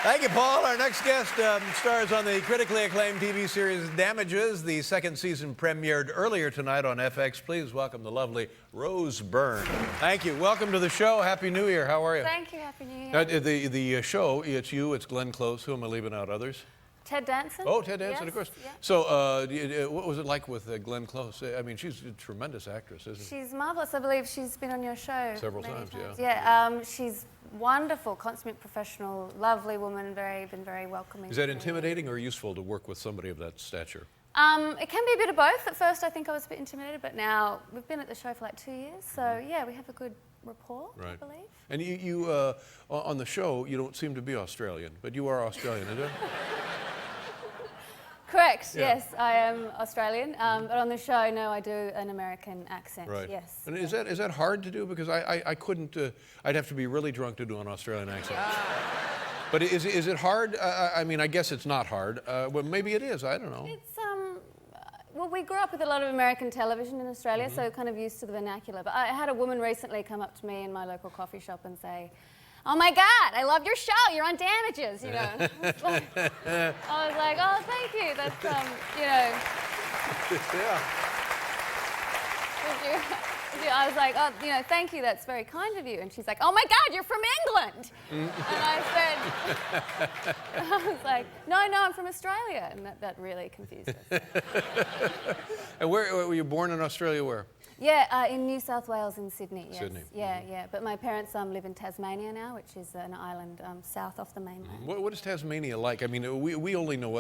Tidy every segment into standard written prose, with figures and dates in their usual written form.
Thank you, Paul. Our next guest stars on the critically acclaimed TV series Damages. The second season premiered earlier tonight on FX. Please welcome the lovely Rose Byrne. Thank you. Welcome to the show. Happy New Year. How are you? Thank you. Happy New Year. The show, it's you, it's Glenn Close. Who am I leaving out? Others? Ted Danson. Oh, Ted Danson, yes, of course. Yeah. So what was it like with Glenn Close? I mean, she's a tremendous actress, isn't she? She's marvelous. I believe she's been on your show Several many times, yeah. Yeah, she's wonderful, consummate professional, lovely woman, been very welcoming. Is that intimidating or useful to work with somebody of that stature? It can be a bit of both. At first, I think I was a bit intimidated, but now we've been at the show for like 2 years, so yeah, we have a good rapport, right. I believe. And you on the show, you don't seem to be Australian, but you are Australian, isn't it? Correct, Yeah. yes, I am Australian, but on the show, no, I do an American accent, Right. yes. And is that hard to do? Because I couldn't, I'd have to be really drunk to do an Australian accent. But is it hard? I mean, I guess it's not hard. Well, maybe it is, I don't know. It's, well, we grew up with a lot of American television in Australia, so kind of used to the vernacular. But I had a woman recently come up to me in my local coffee shop and say, "Oh my God, I love your show. You're on Damages," you know. I was like, "Oh, thank you. That's, you know." Yeah. I was like, "Oh, you know, thank you. That's very kind of you." And she's like, "Oh my God, you're from England." And I said, I was like, "No, I'm from Australia," and that really confused us. And where were you born in Australia? Where? Yeah, in New South Wales, in Sydney. Yes. Sydney. Yeah. But my parents live in Tasmania now, which is an island south off the mainland. What is Tasmania like? I mean, I only know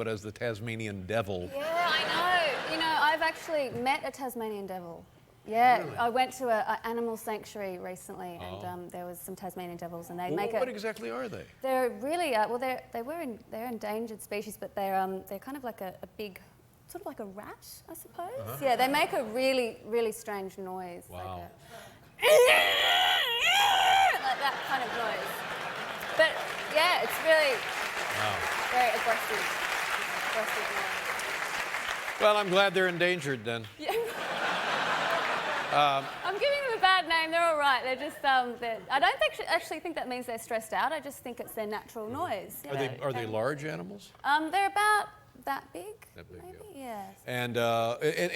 it as the Tasmanian devil. Yeah, I know. You know, I've actually met a Tasmanian devil. Yeah, really? I went to an animal sanctuary recently, and there was some Tasmanian devils, and they make What exactly are they? They're really well. They're endangered species, but they're kind of like a big, sort of like a rat, I suppose. Yeah, they make a really strange noise. Wow. Like that kind of noise. But yeah, it's really very aggressive noise. Well, I'm glad they're endangered then. Yeah. I'm giving them a bad name. They're all right. They're just. I don't actually think that means they're stressed out. I just think it's their natural noise. Are they large animals? They're about that big. That big, maybe. yeah. Yes.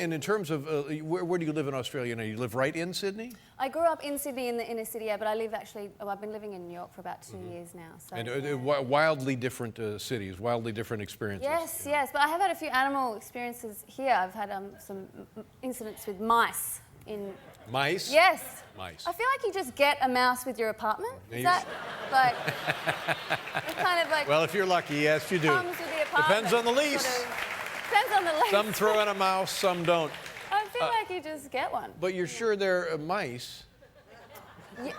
And in terms of where do you live in Australia now? You live right in Sydney? I grew up in Sydney, in the inner city, yeah, but I live actually. Oh, I've been living in New York for about 2 years now. So. And wildly different cities, wildly different experiences. Yes. But I have had a few animal experiences here. I've had some incidents with mice. Mice? Yes. Mice. I feel like you just get a mouse with your apartment. Is that like it's kind of like? Well, if you're lucky, yes, you do. Comes with the apartment. Depends on the lease. Sort of, depends on the lease. Some throw in a mouse, some don't. I feel like you just get one. But you're sure they're mice? Yeah.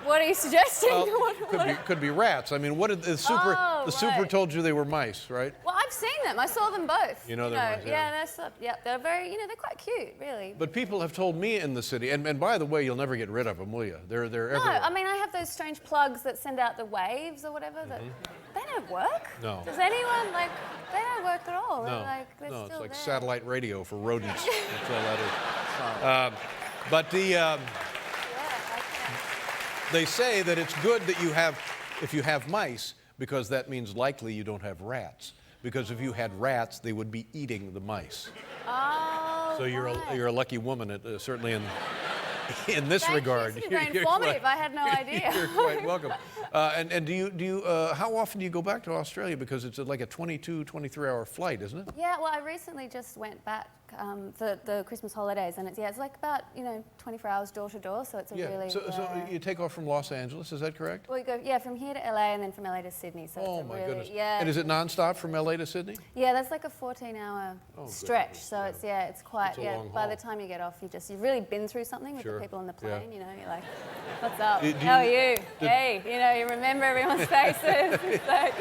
What are you suggesting? Well, could be rats. I mean, what did the super? Oh, the super right. told you they were mice, right? Well, I've seen them. I saw them both. You know they're mice, yeah. They're very, they're quite cute, really. But people have told me in the city, and by the way, you'll never get rid of them, will you? They're No, everywhere. I mean, I have those strange plugs that send out the waves or whatever. That they don't work. No. Does anyone they don't work at all? No, They're no, still it's like there. satellite radio for rodents. That's all that is. But they say that it's good that if you have mice, because that means likely you don't have rats. Because if you had rats, they would be eating the mice. Oh. So you're a lucky woman, certainly in this Thank regard. You. This is very informative. I had no idea. You're quite welcome. And do you how often do you go back to Australia? Because it's like a 23-hour flight, isn't it? Yeah, well, I recently just went back for the Christmas holidays, and it's like about 24 hours door to door, so it's a really. So you take off from Los Angeles, is that correct? Well, you go from here to LA and then from LA to Sydney. So Oh it's my really, goodness! Yeah. And is it nonstop from LA to Sydney? Yeah, that's like a 14-hour stretch. goodness. So it's quite. It's a long by haul. the time you get off, you've really been through something with Sure. the people on the Yeah. plane. You're like, what's up? Do How are you- you? Hey, you remember everyone's faces. It's like,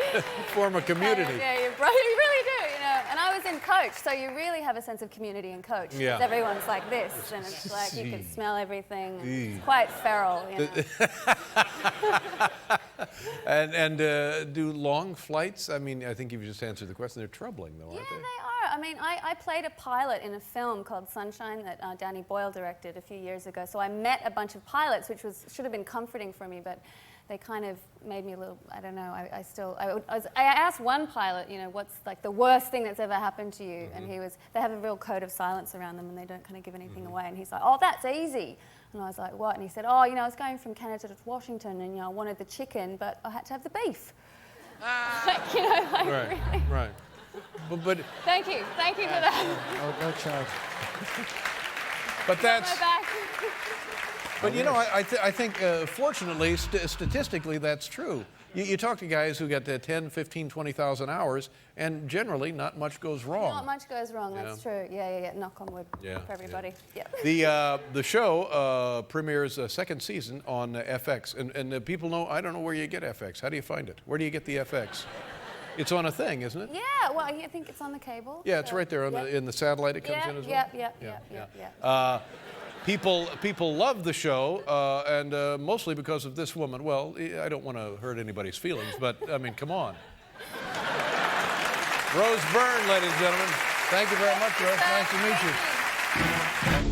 Form a community. Yeah, you really do. And I was in Coach, so you really have a sense of community in Coach. Yeah. Because everyone's like this, and it's like you can smell everything. And Eee. it's quite feral. And do long flights? I mean, I think you've just answered the question. They're troubling, though, aren't Yeah, they? they are. I mean, I played a pilot in a film called Sunshine that Danny Boyle directed a few years ago. So I met a bunch of pilots, which should have been comforting for me, but they kind of made me a little, I don't know, I asked one pilot, you know, what's like the worst thing that's ever happened to you? And they have a real code of silence around them and they don't kind of give anything away. And he's like, oh, that's easy. And I was like, what? And he said, oh, you know, I was going from Canada to Washington and, you know, I wanted the chicken, but I had to have the beef. Like, you know, like Right, really. right. But Thank you for that. Oh, no charge. but that's. My back. But you know, I think fortunately, statistically, that's true. You talk to guys who get 10, 15, 20,000 hours, and generally not much goes wrong. Not much goes wrong, that's true. Yeah. Knock on wood for everybody. Yeah. The show premieres a second season on FX, and people know, I don't know where you get FX. How do you find it? Where do you get the FX? It's on a thing, isn't it? Yeah, well, I think it's on the cable. Yeah, it's right there on in the satellite. It comes in as well. Yeah. People love the show, and mostly because of this woman. Well, I don't want to hurt anybody's feelings, but I mean, come on. Rose Byrne, ladies and gentlemen. Thank you very much, Rose. Nice to meet you.